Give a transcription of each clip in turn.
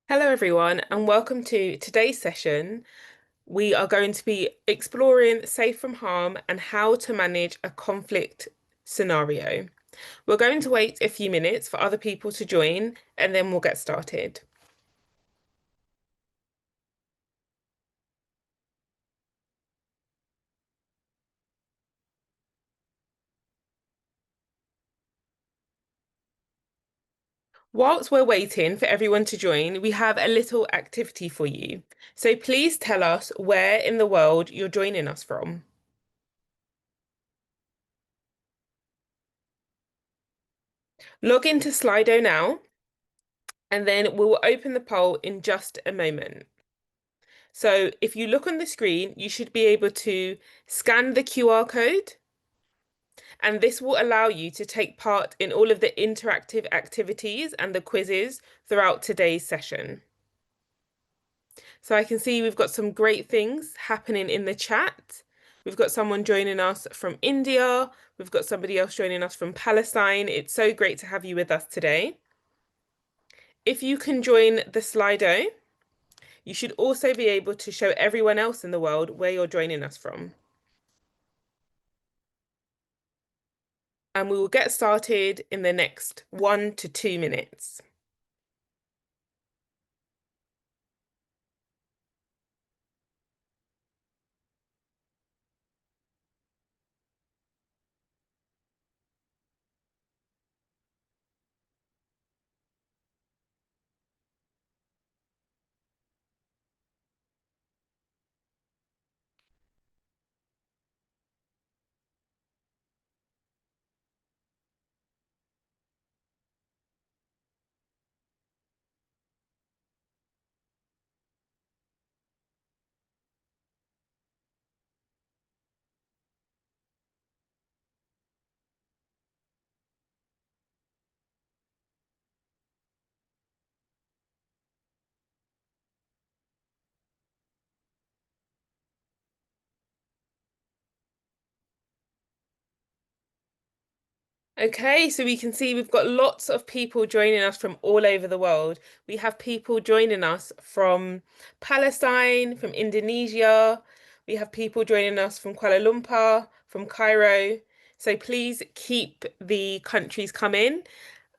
Hello, everyone, and welcome to today's session. We are going to be exploring safe from harm and how to manage a conflict scenario. We're going to wait a few minutes for other people to join, and then we'll get started. Whilst we're waiting for everyone to join, we have a little activity for you. So please tell us where in the world you're joining us from. Log into Slido now, and then we will open the poll in just a moment. So if you look on the screen, you should be able to scan the QR code, and this will allow you to take part in all of the interactive activities and the quizzes throughout today's session. So I can see we've got some great things happening in the chat. We've got someone joining us from India. We've got somebody else joining us from Palestine. It's so great to have you with us today. If you can join the Slido, you should also be able to show everyone else in the world where you're joining us from. And we will get started in the next 1 to 2 minutes. Okay, so we can see we've got lots of people joining us from all over the world. We have people joining us from Palestine, from Indonesia. We have people joining us from Kuala Lumpur, from Cairo. So please keep the countries coming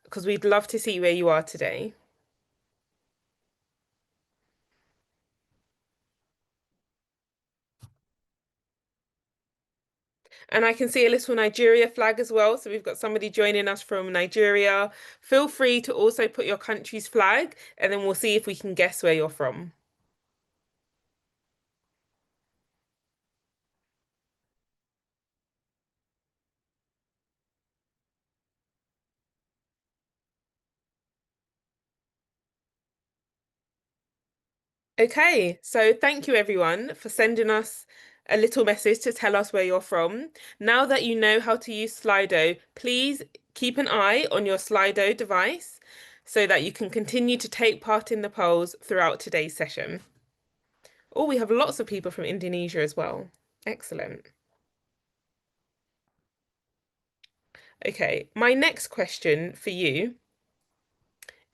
because we'd love to see where you are today. And I can see a little Nigeria flag as well. So we've got somebody joining us from Nigeria. Feel free to also put your country's flag, and then we'll see if we can guess where you're from. Okay, so thank you everyone for sending us a little message to tell us where you're from. Now that you know how to use Slido, please keep an eye on your Slido device so that you can continue to take part in the polls throughout today's session. Oh, we have lots of people from Indonesia as well. Excellent. Okay, my next question for you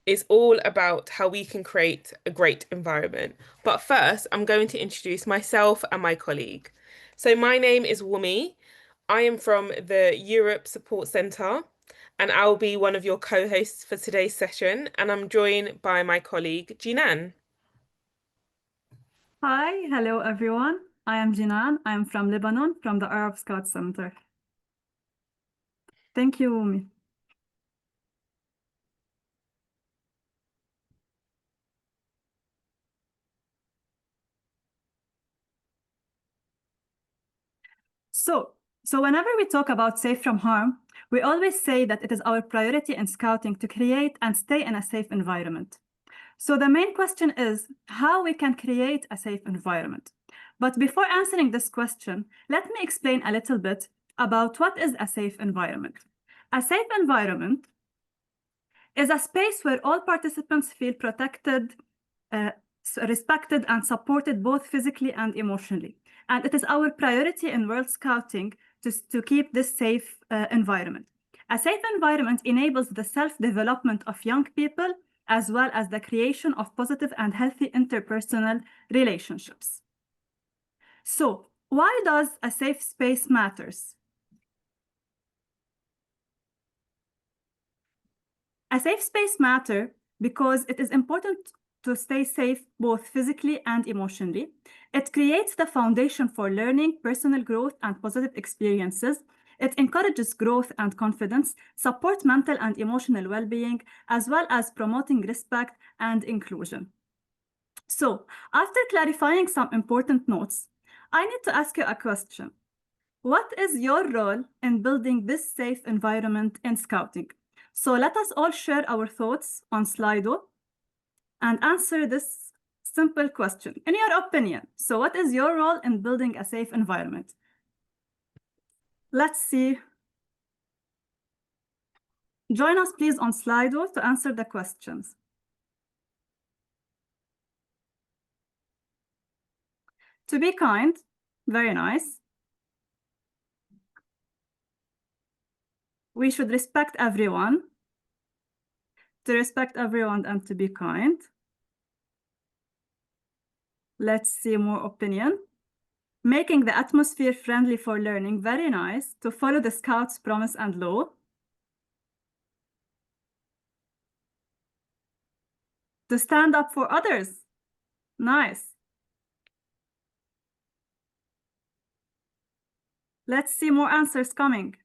is all about how we can create a great environment. But first, I'm going to introduce myself and my colleague. So my name is Wumi. I am from the Europe Support Centre, and I'll be one of your co-hosts for today's session, and I'm joined by my colleague, Jinan. Hi, hello everyone. I am Jinan. I am from Lebanon, from the Arab Scout Center. Thank you, Umi. So whenever we talk about safe from harm, we always say that it is our priority in scouting to create and stay in a safe environment. So the main question is how we can create a safe environment. But before answering this question, let me explain a little bit about what is a safe environment. A safe environment is a space where all participants feel protected, respected, and supported both physically and emotionally. And it is our priority in World Scouting to keep this safe environment. A safe environment enables the self-development of young people as well as the creation of positive and healthy interpersonal relationships. So, why does a safe space matters? A safe space matters because it is important to stay safe both physically and emotionally. It creates the foundation for learning, personal growth, and positive experiences. It encourages growth and confidence, support mental and emotional well-being, as well as promoting respect and inclusion. So, after clarifying some important notes, I need to ask you a question. What is your role in building this safe environment in Scouting? So let us all share our thoughts on Slido and answer this simple question. In your opinion, so what is your role in building a safe environment? Let's see. Join us, please, on Slido to answer the questions. To be kind, very nice. We should respect everyone. To respect everyone and to be kind. Let's see more opinion. Making the atmosphere friendly for learning, very nice. To follow the Scouts' promise and law. To stand up for others, nice. Let's see more answers coming.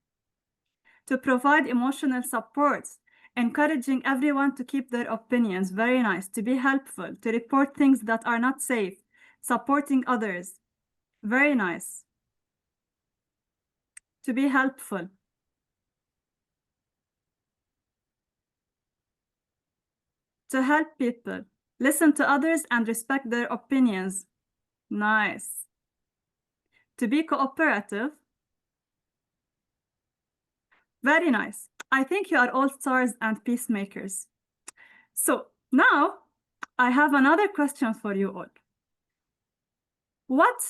To provide emotional support, encouraging everyone to keep their opinions, very nice. To be helpful, to report things that are not safe, supporting others, very nice. To be helpful. To help people, listen to others and respect their opinions, nice. To be cooperative, very nice. I think you are all stars and peacemakers. So now I have another question for you all. What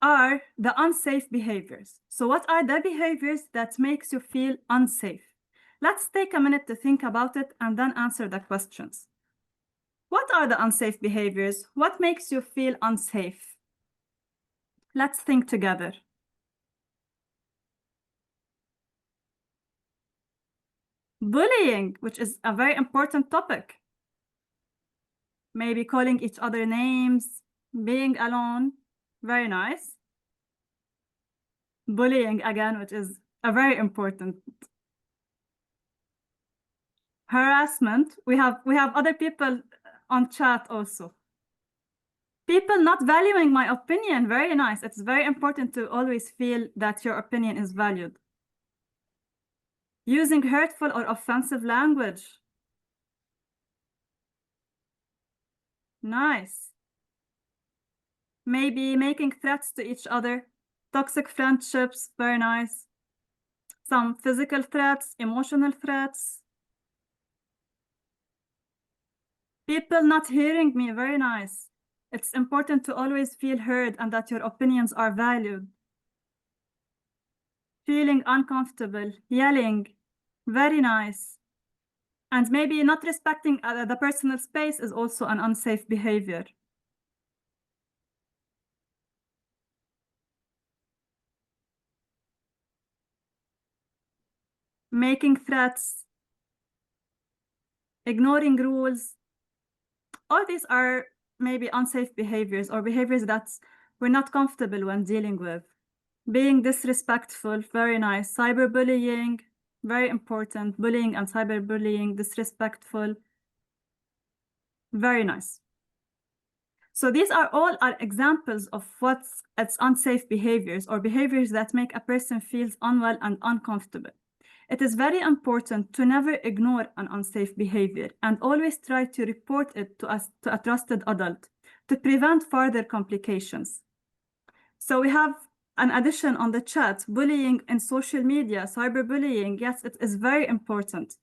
are the unsafe behaviors? So what are the behaviors that makes you feel unsafe? Let's take a minute to think about it and then answer the questions. What are the unsafe behaviors? What makes you feel unsafe? Let's think together. Bullying, which is a very important topic. Maybe calling each other names, being alone, very nice. Bullying again, which is a very important. Harassment, we have other people on chat also. People not valuing my opinion, very nice. It's very important to always feel that your opinion is valued. Using hurtful or offensive language. Nice. Maybe making threats to each other. Toxic friendships, very nice. Some physical threats, emotional threats. People not hearing me, very nice. It's important to always feel heard and that your opinions are valued. Feeling uncomfortable, yelling, very nice. And maybe not respecting the personal space is also an unsafe behavior. Making threats, ignoring rules. All these are maybe unsafe behaviors or behaviors that we're not comfortable when dealing with. Being disrespectful, very nice. Cyberbullying, very important. Bullying and cyberbullying, disrespectful, very nice. So these are all examples of what's unsafe behaviors or behaviors that make a person feel unwell and uncomfortable. It is very important to never ignore an unsafe behavior and always try to report it to a trusted adult to prevent further complications. So we have an addition on the chat, bullying in social media, cyberbullying. Yes, it is very important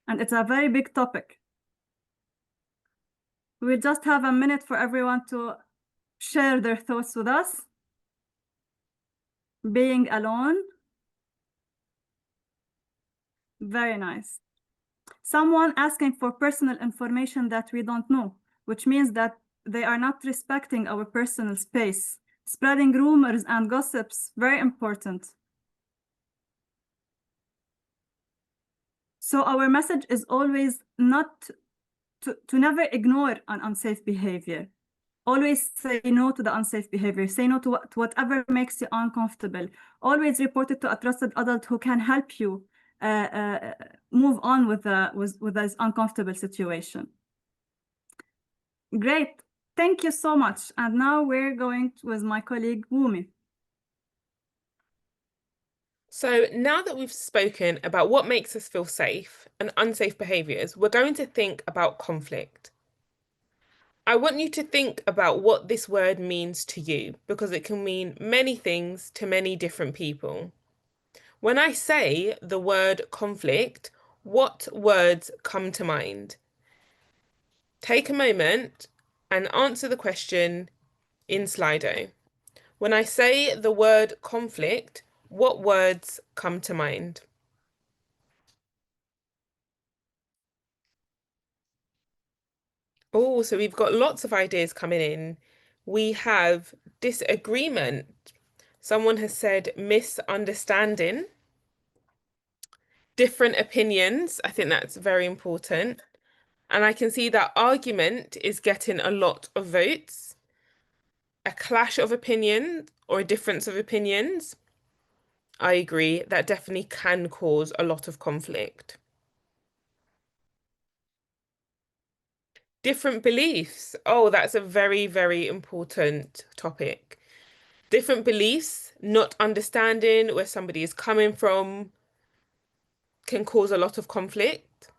and it's a very big topic. We'll just have a minute for everyone to share their thoughts with us. Being alone. Very nice. Someone asking for personal information that we don't know, which means that they are not respecting our personal space. Spreading rumors and gossips, very important. So our message is always not to never ignore an unsafe behavior. Always say no to the unsafe behavior. Say no to whatever makes you uncomfortable. Always report it to a trusted adult who can help you move on with this uncomfortable situation. Great. Thank you so much. And now we're going with my colleague Wumi. So now that we've spoken about what makes us feel safe and unsafe behaviors, we're going to think about conflict. I want you to think about what this word means to you because it can mean many things to many different people. When I say the word conflict, what words come to mind? Take a moment and answer the question in Slido. When I say the word conflict, what words come to mind? Oh, so we've got lots of ideas coming in. We have disagreement. Someone has said misunderstanding. Different opinions. I think that's very important. And I can see that argument is getting a lot of votes. A clash of opinion or a difference of opinions. I agree. That definitely can cause a lot of conflict. Different beliefs. Oh, that's a very, very important topic. Different beliefs, not understanding where somebody is coming from, can cause a lot of conflict,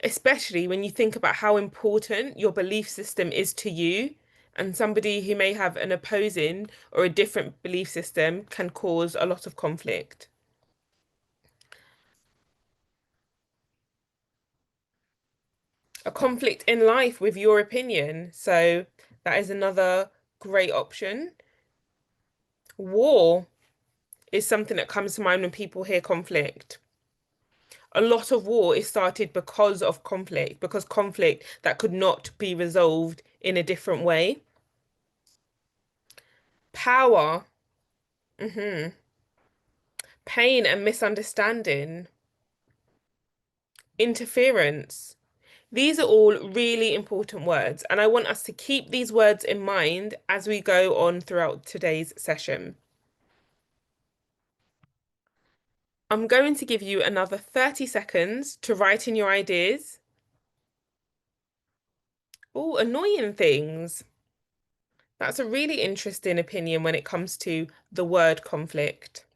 especially when you think about how important your belief system is to you. And somebody who may have an opposing or a different belief system can cause a lot of conflict. A conflict in life with your opinion. So that is another great option. War is something that comes to mind when people hear conflict. A lot of war is started because of conflict, because conflict that could not be resolved in a different way. Power, hmm pain and misunderstanding, interference. These are all really important words, and I want us to keep these words in mind as we go on throughout today's session. I'm going to give you another 30 seconds to write in your ideas. Oh, annoying things. That's a really interesting opinion when it comes to the word conflict.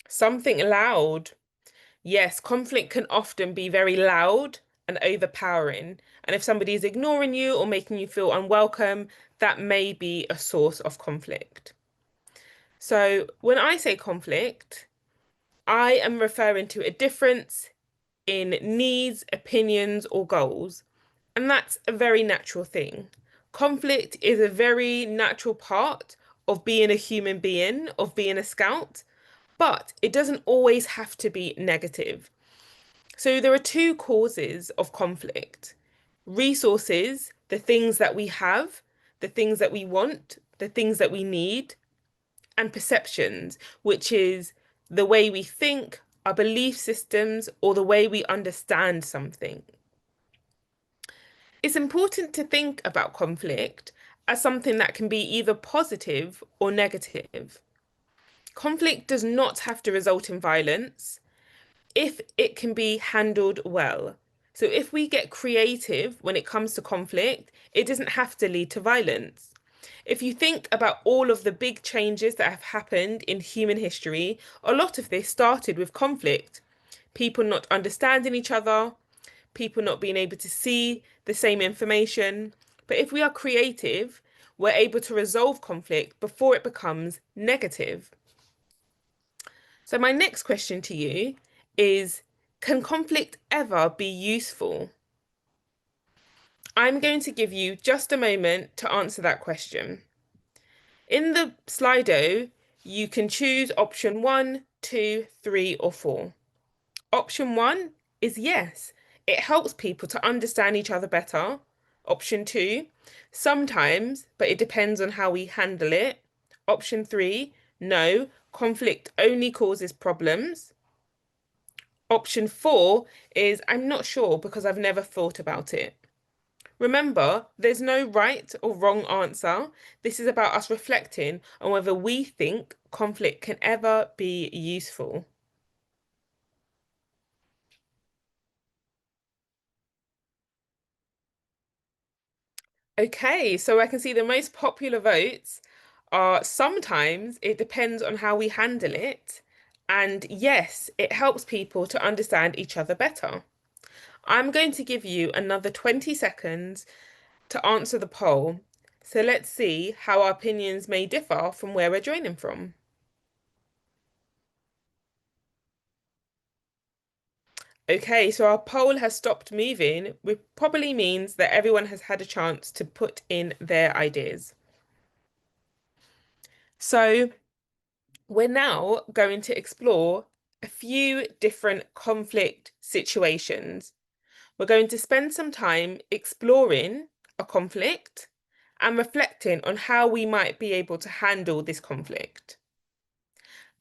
Something loud. Yes, conflict can often be very loud and overpowering. And if somebody is ignoring you or making you feel unwelcome, that may be a source of conflict. So when I say conflict, I am referring to a difference in needs, opinions, or goals. And that's a very natural thing. Conflict is a very natural part of being a human being, of being a scout, but it doesn't always have to be negative. So there are two causes of conflict: resources, the things that we have, the things that we want, the things that we need, and perceptions, which is the way we think, our belief systems, or the way we understand something. It's important to think about conflict as something that can be either positive or negative. Conflict does not have to result in violence if it can be handled well. So if we get creative when it comes to conflict, it doesn't have to lead to violence. If you think about all of the big changes that have happened in human history, a lot of this started with conflict. People not understanding each other, people not being able to see the same information. But if we are creative, we're able to resolve conflict before it becomes negative. So my next question to you is, can conflict ever be useful? I'm going to give you just a moment to answer that question. In the Slido, you can choose option 1, 2, 3, or 4. Option 1 is yes, it helps people to understand each other better. Option 2, sometimes, but it depends on how we handle it. Option 3, no, conflict only causes problems. Option 4 is I'm not sure because I've never thought about it. Remember, there's no right or wrong answer. This is about us reflecting on whether we think conflict can ever be useful. Okay, so I can see the most popular votes are sometimes it depends on how we handle it. And yes, it helps people to understand each other better. I'm going to give you another 20 seconds to answer the poll. So let's see how our opinions may differ from where we're joining from. Okay, so our poll has stopped moving, which probably means that everyone has had a chance to put in their ideas. So we're now going to explore a few different conflict situations. We're going to spend some time exploring a conflict and reflecting on how we might be able to handle this conflict.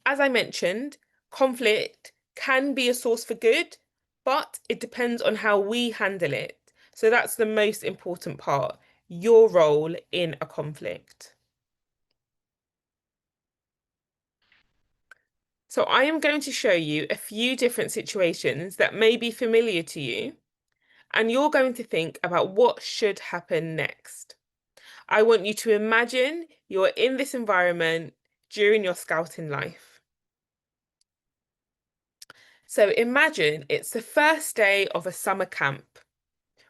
As I mentioned, conflict can be a source for good, but it depends on how we handle it. So that's the most important part, your role in a conflict. So I am going to show you a few different situations that may be familiar to you, and you're going to think about what should happen next. I want you to imagine you're in this environment during your scouting life. So imagine it's the first day of a summer camp.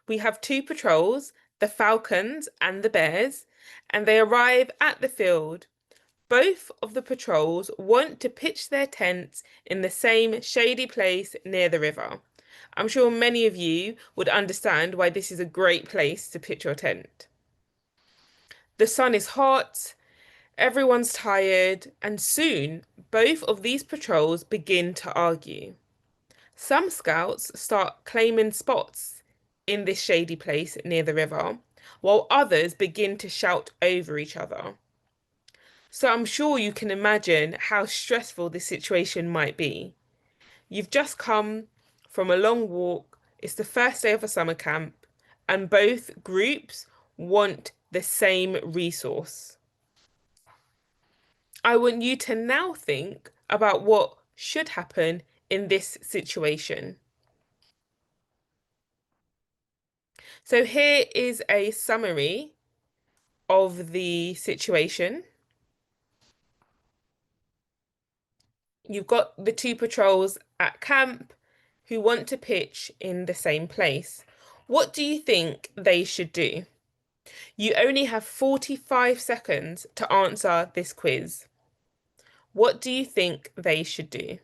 We have two patrols, the Falcons and the Bears, and they arrive at the field. Both of the patrols want to pitch their tents in the same shady place near the river. I'm sure many of you would understand why this is a great place to pitch your tent. The sun is hot, everyone's tired, and soon both of these patrols begin to argue. Some scouts start claiming spots in this shady place near the river, while others begin to shout over each other. So I'm sure you can imagine how stressful this situation might be. You've just come from a long walk, it's the first day of a summer camp, and both groups want the same resource. I want you to now think about what should happen in this situation. So here is a summary of the situation. You've got the two patrols at camp who want to pitch in the same place. What do you think they should do? You only have 45 seconds to answer this quiz. What do you think they should do?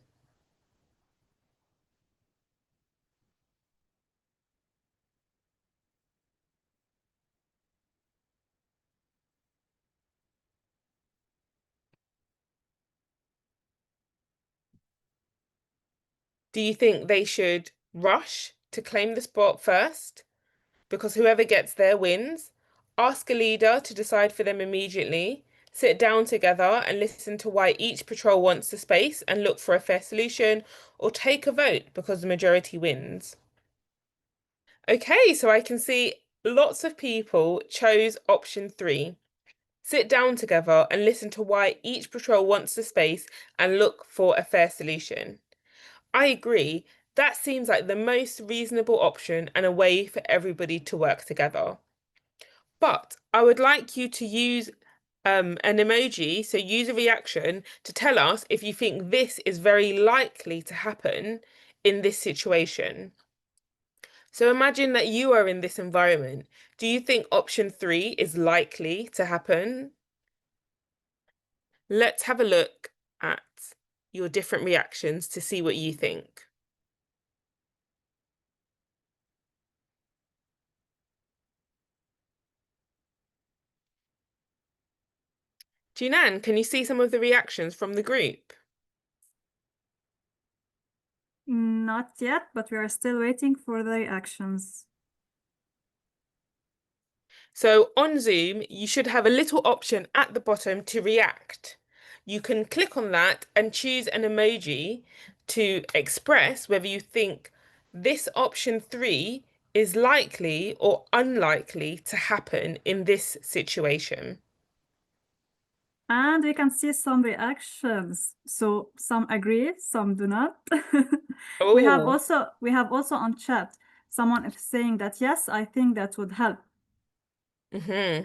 Do you think they should rush to claim the spot first? Because whoever gets there wins. Ask a leader to decide for them immediately. Sit down together and listen to why each patrol wants the space and look for a fair solution, or take a vote because the majority wins. Okay, so I can see lots of people chose option 3. Sit down together and listen to why each patrol wants the space and look for a fair solution. I agree. That seems like the most reasonable option and a way for everybody to work together. But I would like you to use an emoji, so use a reaction to tell us if you think this is very likely to happen in this situation. So imagine that you are in this environment. Do you think option 3 is likely to happen? Let's have a look at your different reactions to see what you think. Jinan, can you see some of the reactions from the group? Not yet, but we are still waiting for the reactions. So on Zoom, you should have a little option at the bottom to react. You can click on that and choose an emoji to express whether you think this option 3 is likely or unlikely to happen in this situation. And we can see some reactions. So some agree, some do not. Oh, We have also on chat someone is saying that yes, I think that would help. hmm.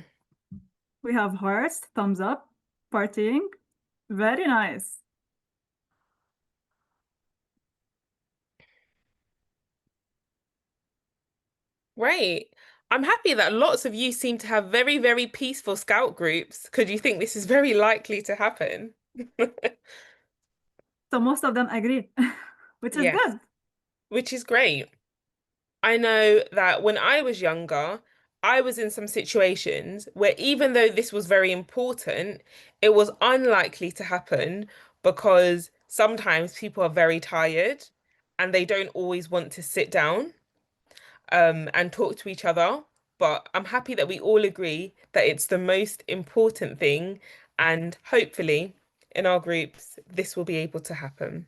We have hearts, thumbs up, partying. Very nice. Great. I'm happy that lots of you seem to have very, very peaceful scout groups because you think this is very likely to happen. So most of them agree, which is Yes, good. which is great. I know that when I was younger, I was in some situations where even though this was very important, it was unlikely to happen because sometimes people are very tired and they don't always want to sit down and talk to each other. But I'm happy that we all agree that it's the most important thing, and hopefully in our groups, this will be able to happen.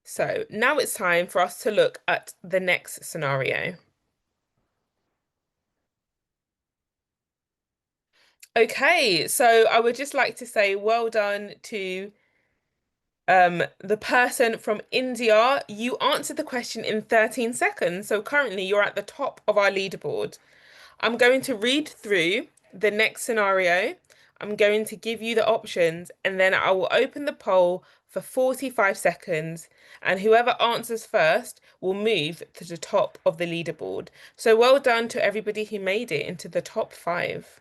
So now it's time for us to look at the next scenario. Okay, so I would just like to say well done to the person from India. You answered the question in 13 seconds, so currently you're at the top of our leaderboard. I'm going to read through the next scenario. I'm going to give you the options, and then I will open the poll for 45 seconds, and whoever answers first will move to the top of the leaderboard. So well done to everybody who made it into the top 5.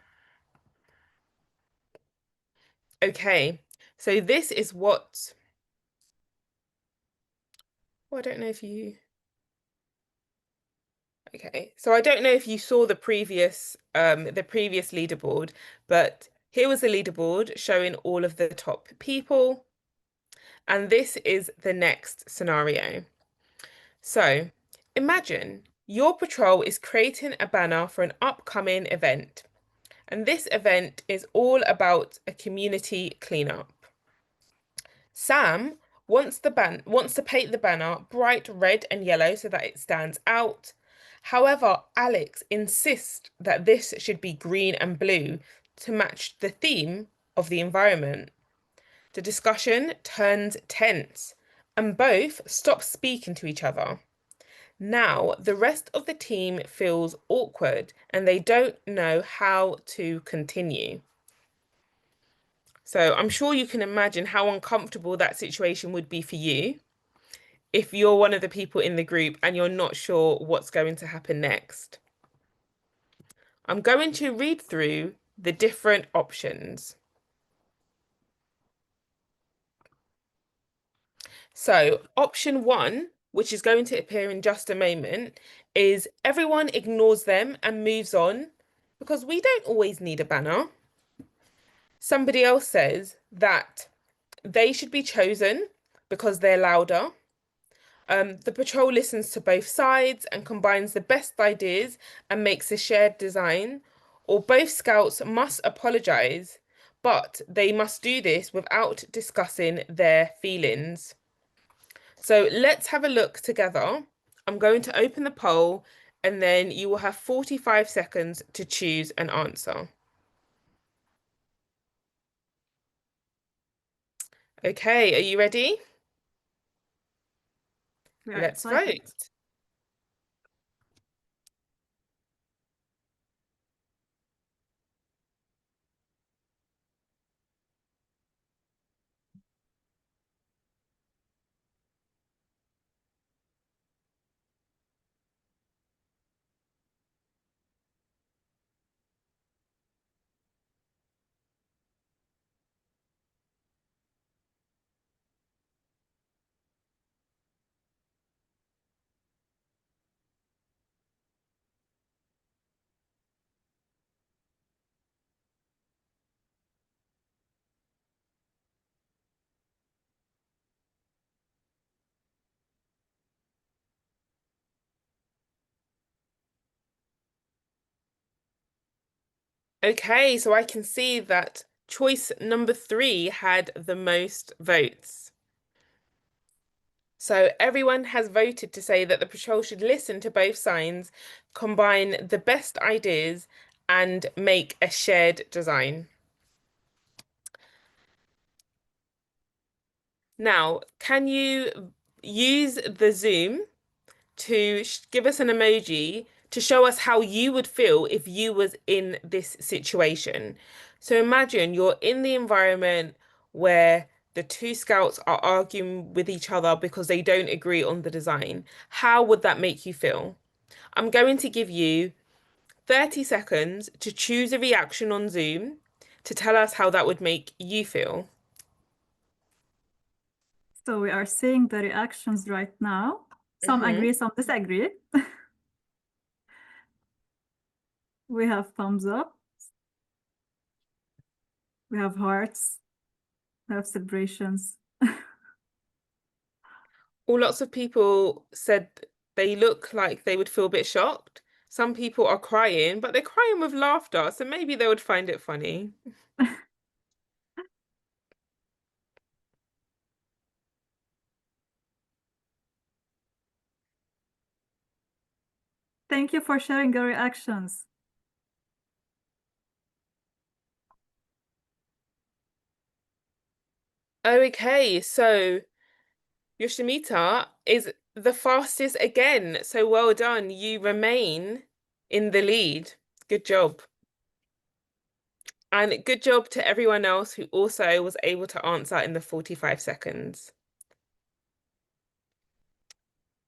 Okay, so this is what, well, I don't know if you, okay, so I don't know if you saw the previous leaderboard, but here was the leaderboard showing all of the top people, and this is the next scenario. So imagine your patrol is creating a banner for an upcoming event, and this event is all about a community cleanup. Sam wants to paint the banner bright red and yellow so that it stands out. However, Alex insists that this should be green and blue to match the theme of the environment. The discussion turns tense and both stop speaking to each other. Now, the rest of the team feels awkward and they don't know how to continue. So I'm sure you can imagine how uncomfortable that situation would be for you if you're one of the people in the group and you're not sure what's going to happen next. I'm going to read through the different options. So, option 1, which is going to appear in just a moment, is everyone ignores them and moves on because we don't always need a banner. Somebody else says that they should be chosen because they're louder. The patrol listens to both sides and combines the best ideas and makes a shared design. Or both scouts must apologize, but they must do this without discussing their feelings. So let's have a look together. I'm going to open the poll and then you will have 45 seconds to choose an answer. Okay, are you ready? We are Let's excited. vote. Okay, so I can see that choice number three had the most votes. So everyone has voted to say that the patrol should listen to both sides, combine the best ideas, and make a shared design. Now, can you use the Zoom to give us an emoji to show us how you would feel if you was in this situation? So imagine you're in the environment where the two scouts are arguing with each other because they don't agree on the design. How would that make you feel? I'm going to give you 30 seconds to choose a reaction on Zoom to tell us how that would make you feel. So we are seeing the reactions right now. Some Hmm. agree, some disagree. We have thumbs up, we have hearts, we have celebrations. Well, lots of people said they look like they would feel a bit shocked. Some people are crying, but they're crying with laughter, so maybe they would find it funny. Thank you for sharing your reactions. Okay, so Yoshimita is the fastest again. So well done. You remain in the lead. Good job. And good job to everyone else who also was able to answer in the 45 seconds.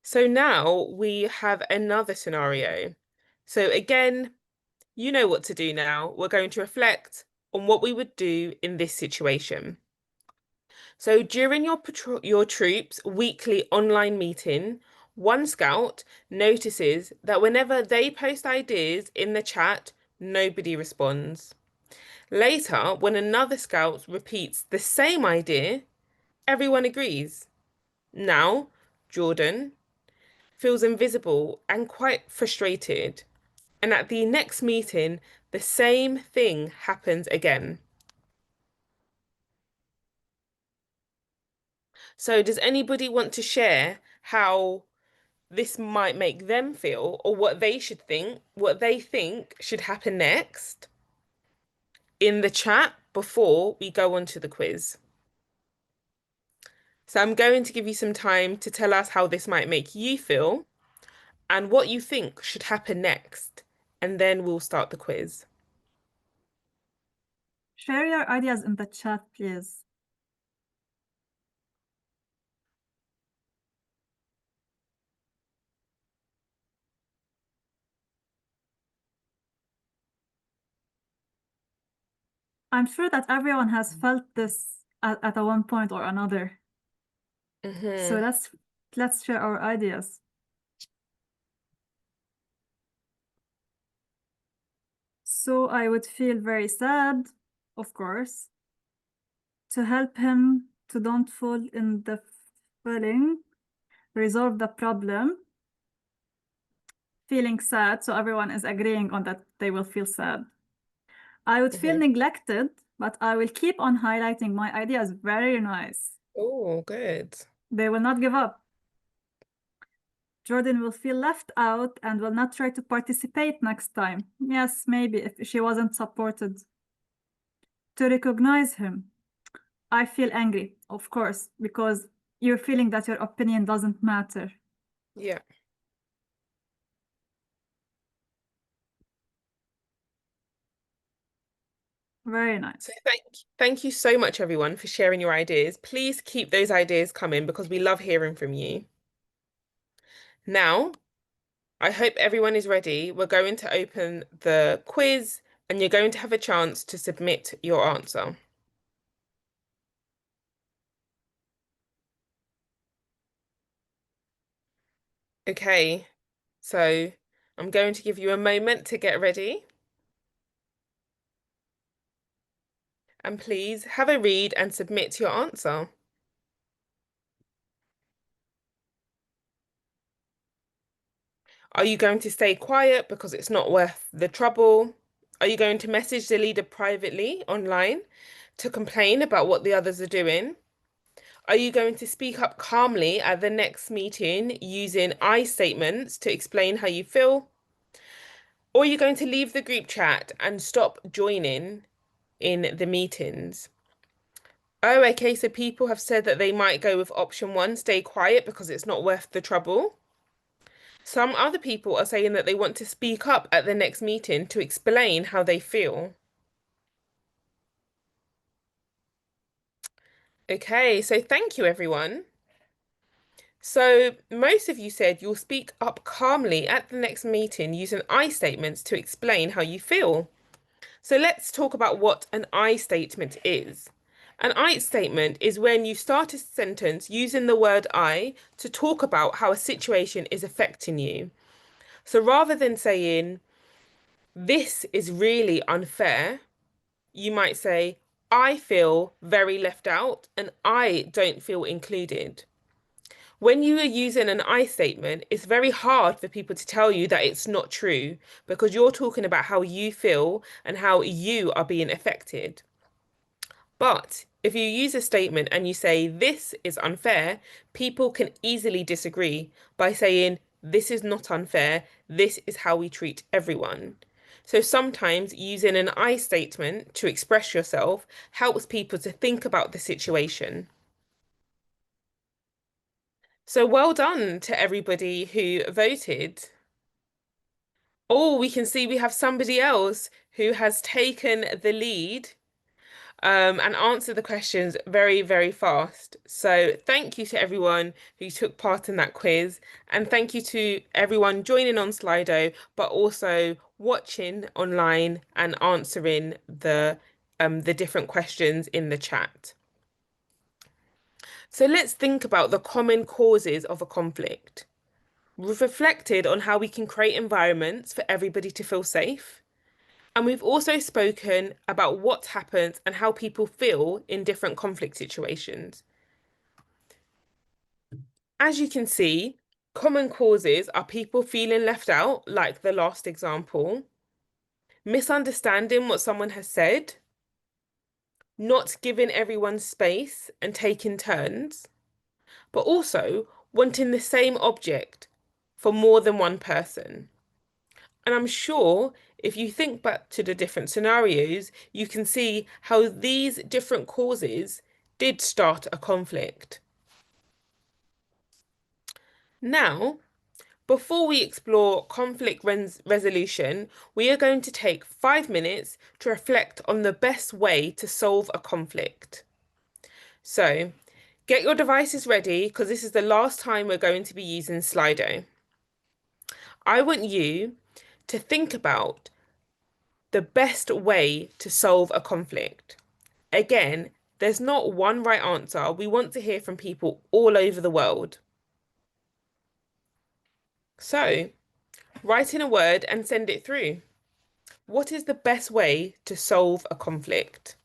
So now we have another scenario. So again, you know what to do now. We're going to reflect on what we would do in this situation. So during your troops' weekly online meeting, one scout notices that whenever they post ideas in the chat, nobody responds. Later, when another scout repeats the same idea, everyone agrees. Now, Jordan feels invisible and quite frustrated. And at the next meeting, the same thing happens again. So, does anybody want to share how this might make them feel or what they should think, what they think should happen next in the chat before we go on to the quiz? So, I'm going to give you some time to tell us how this might make you feel and what you think should happen next, and then we'll start the quiz. Share your ideas in the chat, please. I'm sure that everyone has felt this at a one point or another. So Hmm. let's share our ideas. So I would feel very sad, of course, to help him to don't fall in the feeling, resolve the problem, feeling sad, so everyone is agreeing on that they will feel sad. I would feel Hmm. neglected, but I will keep on highlighting my ideas. Very nice. Oh, good. They will not give up. Jordan will feel left out and will not try to participate next time. Yes, maybe if she wasn't supported. To recognize him, I feel angry, of course, because you're feeling that your opinion doesn't matter. Yeah. Very So nice. thank you so much, everyone, for sharing your ideas. Please keep those ideas coming because we love hearing from you. Now, I hope everyone is ready. We're going to open the quiz and you're going to have a chance to submit your answer. Okay, so I'm going to give you a moment to get ready. And please have a read and submit your answer. Are you going to stay quiet because it's not worth the trouble? Are you going to message the leader privately online to complain about what the others are doing? Are you going to speak up calmly at the next meeting using I statements to explain how you feel? Or are you going to leave the group chat and stop joining in the meetings? Oh, okay, so people have said that they might go with option one, stay quiet because it's not worth the trouble. Some other people are saying that they want to speak up at the next meeting to explain how they feel. Okay, so thank you, everyone. So, most of you said you'll speak up calmly at the next meeting using I statements to explain how you feel. So, let's talk about what an I statement is. An I statement is when you start a sentence using the word I to talk about how a situation is affecting you. So, rather than saying, this is really unfair, you might say, I feel very left out and I don't feel included. When you are using an I statement, it's very hard for people to tell you that it's not true because you're talking about how you feel and how you are being affected. But if you use a statement and you say, this is unfair, people can easily disagree by saying, this is not unfair, this is how we treat everyone. So sometimes using an I statement to express yourself helps people to think about the situation. So well done to everybody who voted. Oh, we can see we have somebody else who has taken the lead and answered the questions very, very fast. So thank you to everyone who took part in that quiz, and thank you to everyone joining on Slido, but also watching online and answering the different questions in the chat. So let's think about the common causes of a conflict. We've reflected on how we can create environments for everybody to feel safe. And we've also spoken about what happens and how people feel in different conflict situations. As you can see, common causes are people feeling left out, like the last example, misunderstanding what someone has said, not giving everyone space and taking turns, but also wanting the same object for more than one person. And I'm sure if you think back to the different scenarios, you can see how these different causes did start a conflict. Now, before we explore conflict resolution, we are going to take 5 minutes to reflect on the best way to solve a conflict. So, get your devices ready because this is the last time we're going to be using Slido. I want you to think about the best way to solve a conflict. Again, there's not one right answer. We want to hear from people all over the world. So, write in a word and send it through. What is the best way to solve a conflict?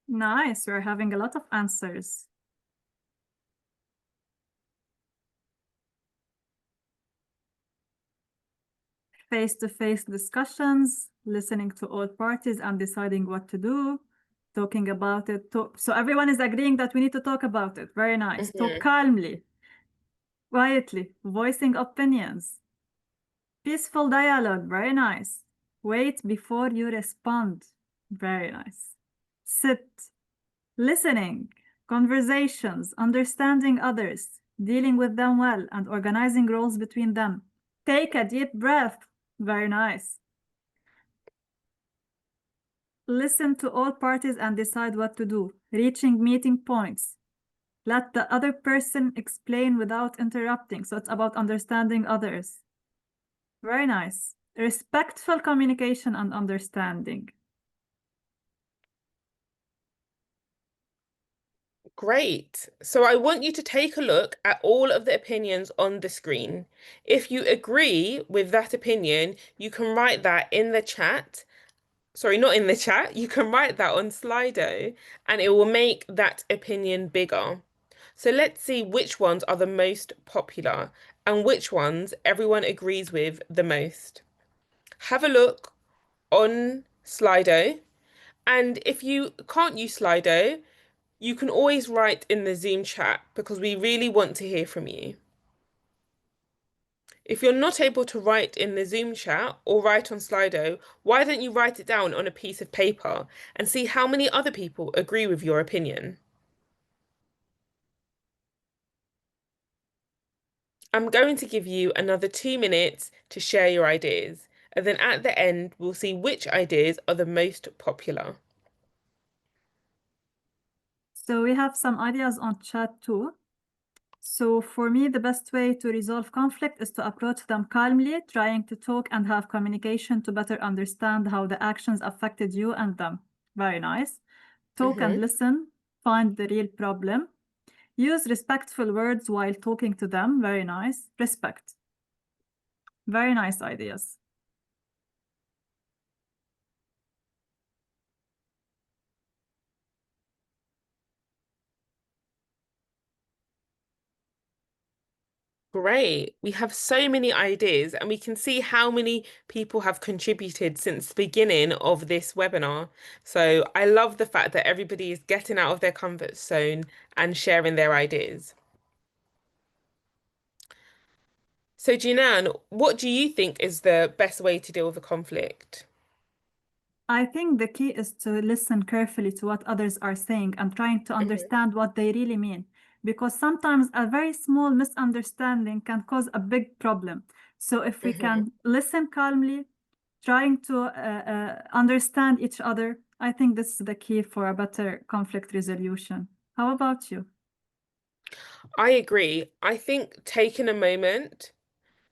Nice, we're having a lot of answers. Face-to-face discussions, listening to all parties and deciding what to do, talking about it. So everyone is agreeing that we need to talk about it. Very nice. Talk calmly, quietly, voicing opinions. Peaceful dialogue. Very nice. Wait before you respond. Very nice. Sit, listening, conversations, understanding others, dealing with them well, and organizing roles between them. Take a deep breath. Very nice. Listen to all parties and decide what to do. Reaching meeting points. Let the other person explain without interrupting. So it's about understanding others. Very nice. Respectful communication and understanding. Great. So I want you to take a look at all of the opinions on the screen. If you agree with that opinion, you can write that in the chat. Sorry, not in the chat. You can write that on Slido and it will make that opinion bigger. So let's see which ones are the most popular and which ones everyone agrees with the most. Have a look on Slido. And if you can't use Slido, you can always write in the Zoom chat because we really want to hear from you. If you're not able to write in the Zoom chat or write on Slido, why don't you write it down on a piece of paper and see how many other people agree with your opinion? I'm going to give you another 2 minutes to share your ideas, and then at the end, we'll see which ideas are the most popular. So we have some ideas on chat too. So for me, the best way to resolve conflict is to approach them calmly, trying to talk and have communication to better understand how the actions affected you and them. Very nice. Talk and Hmm. listen, find the real problem. Use respectful words while talking to them. Very nice. Respect. Very nice ideas. Great. We have so many ideas, and we can see how many people have contributed since the beginning of this webinar. So I love the fact that everybody is getting out of their comfort zone and sharing their ideas. So, Jinan, what do you think is the best way to deal with a conflict? I think the key is to listen carefully to what others are saying and trying to understand what they really mean. Because sometimes a very small misunderstanding can cause a big problem. So if we Hmm. can listen calmly, trying to understand each other, I think this is the key for a better conflict resolution. How about you? I agree. I think taking a moment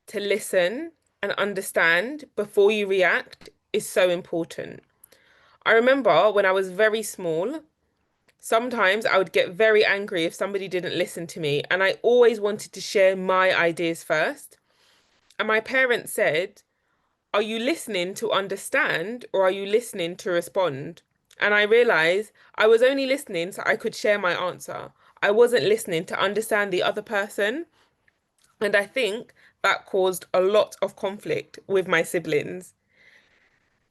to listen and understand before you react is so important. I remember when I was very small, sometimes I would get very angry if somebody didn't listen to me, and I always wanted to share my ideas first. And my parents said, are you listening to understand or are you listening to respond? And I realized I was only listening so I could share my answer. I wasn't listening to understand the other person. And I think that caused a lot of conflict with my siblings.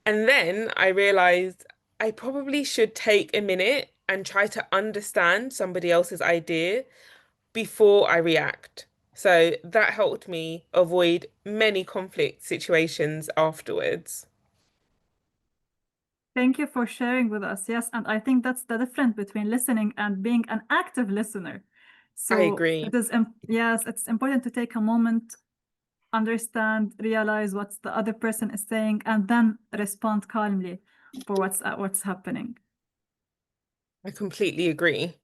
And then I realized I probably should take a minute and try to understand somebody else's idea before I react. So that helped me avoid many conflict situations afterwards. Thank you for sharing with us. Yes, and I think that's the difference between listening and being an active listener. I So agree. it is, yes, it's important to take a moment, understand, realize what the other person is saying, and then respond calmly for what's happening. I completely agree.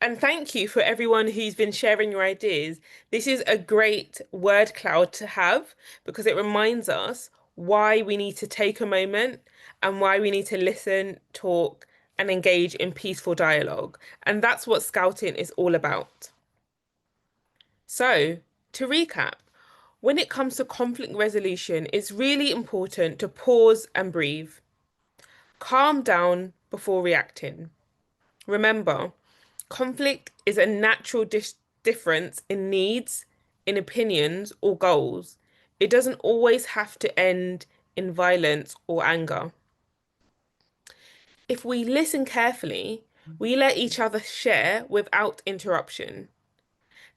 And thank you for everyone who's been sharing your ideas. This is a great word cloud to have because it reminds us why we need to take a moment and why we need to listen, talk, and engage in peaceful dialogue. And that's what scouting is all about. So, to recap, when it comes to conflict resolution, it's really important to pause and breathe. Calm down before reacting. Remember, conflict is a natural difference in needs, in opinions, or goals. It doesn't always have to end in violence or anger. If we listen carefully, we let each other share without interruption.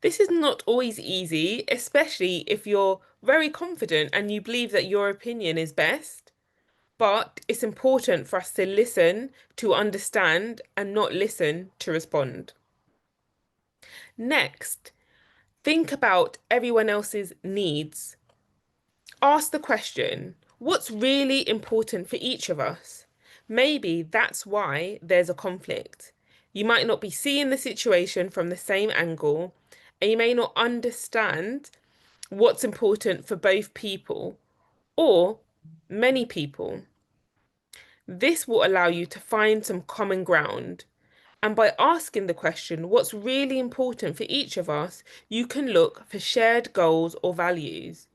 This is not always easy, especially if you're very confident and you believe that your opinion is best. But it's important for us to listen to understand and not listen to respond. Next, think about everyone else's needs. Ask the question, what's really important for each of us? Maybe that's why there's a conflict. You might not be seeing the situation from the same angle, and you may not understand what's important for both people or many people. This will allow you to find some common ground. And by asking the question, what's really important for each of us, you can look for shared goals or values.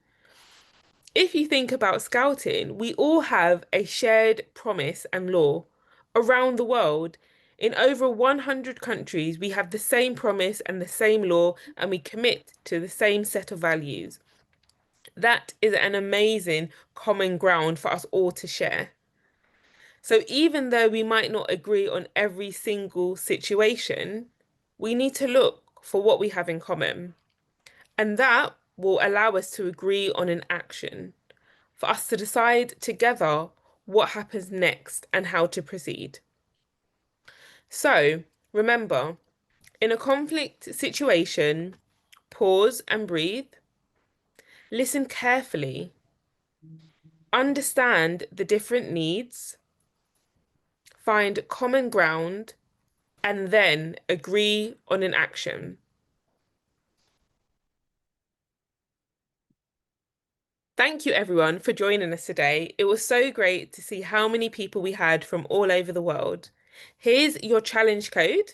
If you think about scouting, we all have a shared promise and law around the world. In over 100 countries, we have the same promise and the same law, and we commit to the same set of values. That is an amazing common ground for us all to share. So even though we might not agree on every single situation, we need to look for what we have in common. And that will allow us to agree on an action, for us to decide together what happens next and how to proceed. So remember, in a conflict situation, pause and breathe, listen carefully, understand the different needs, find common ground, and then agree on an action. Thank you, everyone, for joining us today. It was so great to see how many people we had from all over the world. Here's your challenge code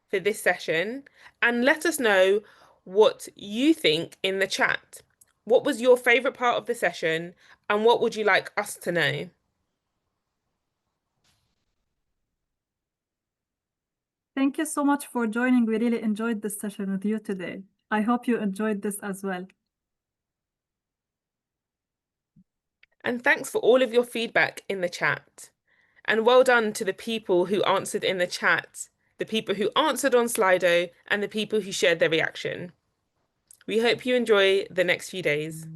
for this session, and let us know what you think in the chat. What was your favorite part of the session, and what would you like us to know? Thank you so much for joining. We really enjoyed this session with you today. I hope you enjoyed this as well. And thanks for all of your feedback in the chat. And well done to the people who answered in the chat, the people who answered on Slido, and the people who shared their reaction. We hope you enjoy the next few days.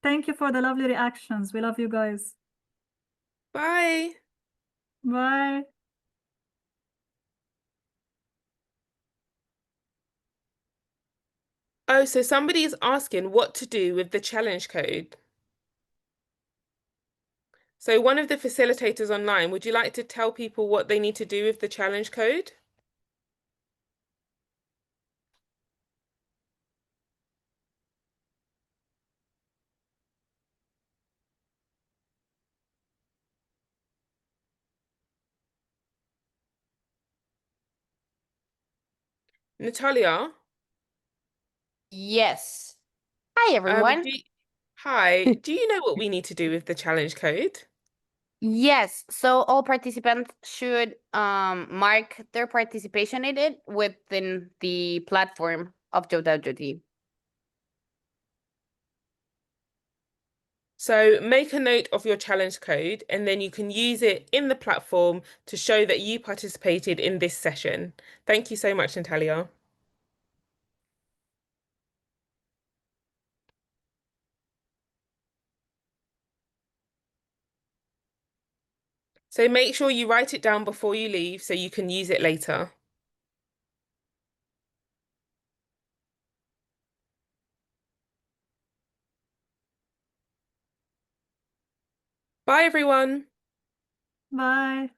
Thank you for the lovely reactions. We love you guys. Bye. Bye. Oh, so somebody is asking what to do with the challenge code. So one of the facilitators online, would you like to tell people what they need to do with the challenge code? Natalia, Yes. Hi, um, everyone. do you, hi, do you know what we need to do with the challenge code? Yes, so all participants should mark their participation in it within the platform of JOTA-JOTI. So make a note of your challenge code and then you can use it in the platform to show that you participated in this session. Thank you so much, Natalia. So make sure you write it down before you leave so you can use it later. Bye, everyone. Bye.